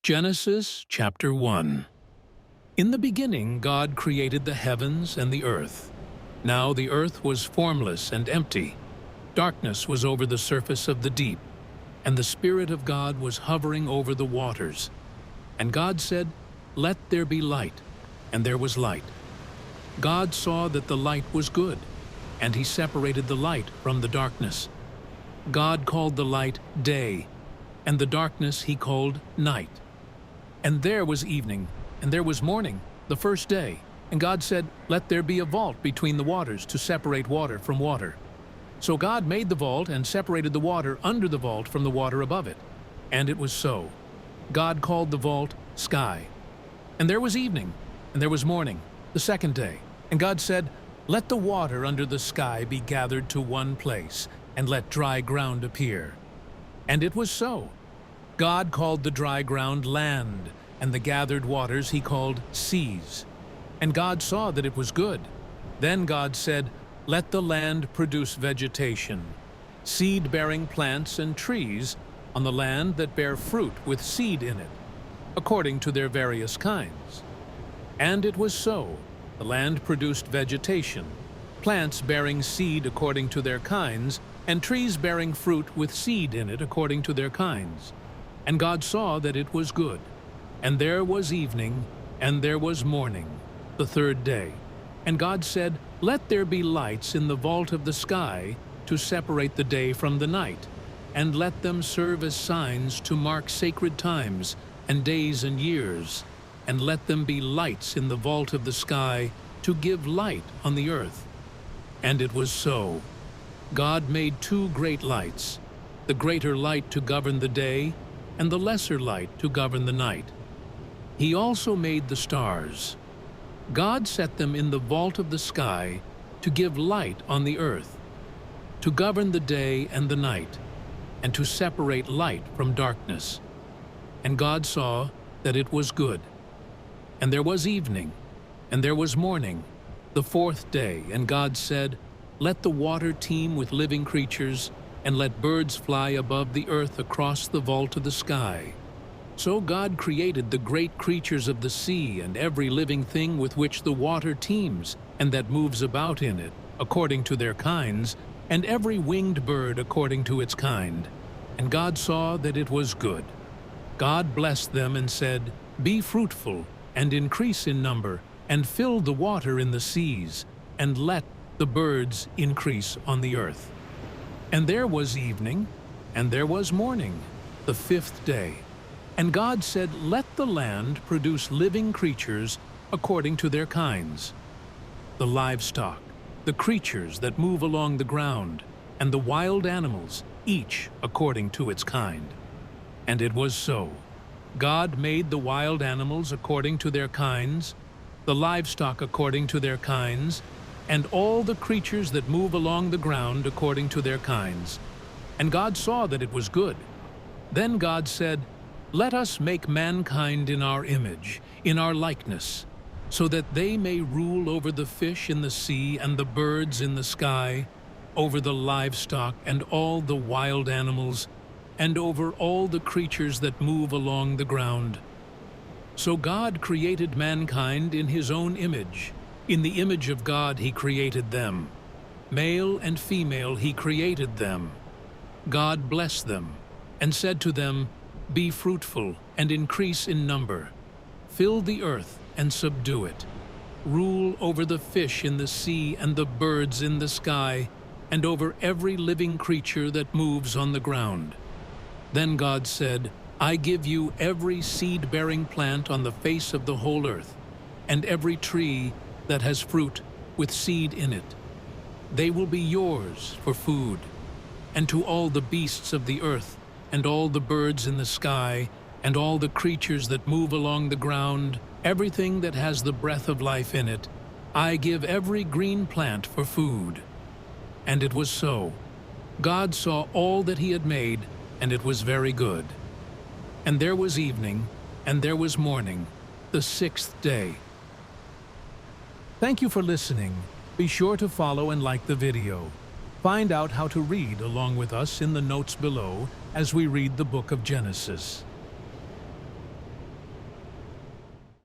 Genesis chapter 1. In the beginning God created the heavens and the earth. Now the earth was formless and empty. Darkness was over the surface of the deep, and the Spirit of God was hovering over the waters. And God said, "Let there be light," and there was light. God saw that the light was good, and he separated the light from the darkness. God called the light day, and the darkness he called night. And there was evening, and there was morning, the first day. And God said, "Let there be a vault between the waters to separate water from water." So God made the vault and separated the water under the vault from the water above it. And it was so. God called the vault sky. And there was evening, and there was morning, the second day. And God said, "Let the water under the sky be gathered to one place, and let dry ground appear." And it was so. God called the dry ground land, and the gathered waters he called seas. And God saw that it was good. Then God said, "Let the land produce vegetation, seed-bearing plants and trees on the land that bear fruit with seed in it, according to their various kinds." And it was so. The land produced vegetation, plants bearing seed according to their kinds, and trees bearing fruit with seed in it according to their kinds. And God saw that it was good. And there was evening, and there was morning, the third day. And God said, "Let there be lights in the vault of the sky to separate the day from the night, and let them serve as signs to mark sacred times and days and years, and let them be lights in the vault of the sky to give light on the earth." And it was so. God made two great lights, the greater light to govern the day, and the lesser light to govern the night. He also made the stars. God set them in the vault of the sky to give light on the earth, to govern the day and the night, and to separate light from darkness. And God saw that it was good. And there was evening, and there was morning, the fourth day. And God said, "Let the water teem with living creatures, and let birds fly above the earth across the vault of the sky." So God created the great creatures of the sea and every living thing with which the water teems and that moves about in it, according to their kinds, and every winged bird according to its kind. And God saw that it was good. God blessed them and said, "Be fruitful and increase in number, and fill the water in the seas, and let the birds increase on the earth." And there was evening, and there was morning, the fifth day. And God said, "Let the land produce living creatures according to their kinds, the livestock, the creatures that move along the ground, and the wild animals, each according to its kind." And it was so. God made the wild animals according to their kinds, the livestock according to their kinds, and all the creatures that move along the ground according to their kinds. And God saw that it was good. Then God said, "Let us make mankind in our image, in our likeness, so that they may rule over the fish in the sea and the birds in the sky, over the livestock and all the wild animals, and over all the creatures that move along the ground." So God created mankind in his own image. In the image of God he created them. Male and female he created them. God blessed them and said to them, "Be fruitful and increase in number. Fill the earth and subdue it. Rule over the fish in the sea and the birds in the sky, and over every living creature that moves on the ground." Then God said, "I give you every seed-bearing plant on the face of the whole earth, and every tree that has fruit with seed in it. They will be yours for food. And to all the beasts of the earth, and all the birds in the sky, and all the creatures that move along the ground, everything that has the breath of life in it, I give every green plant for food." And it was so. God saw all that he had made, and it was very good. And there was evening, and there was morning, the sixth day. Thank you for listening. Be sure to follow and like the video. Find out how to read along with us in the notes below as we read the book of Genesis.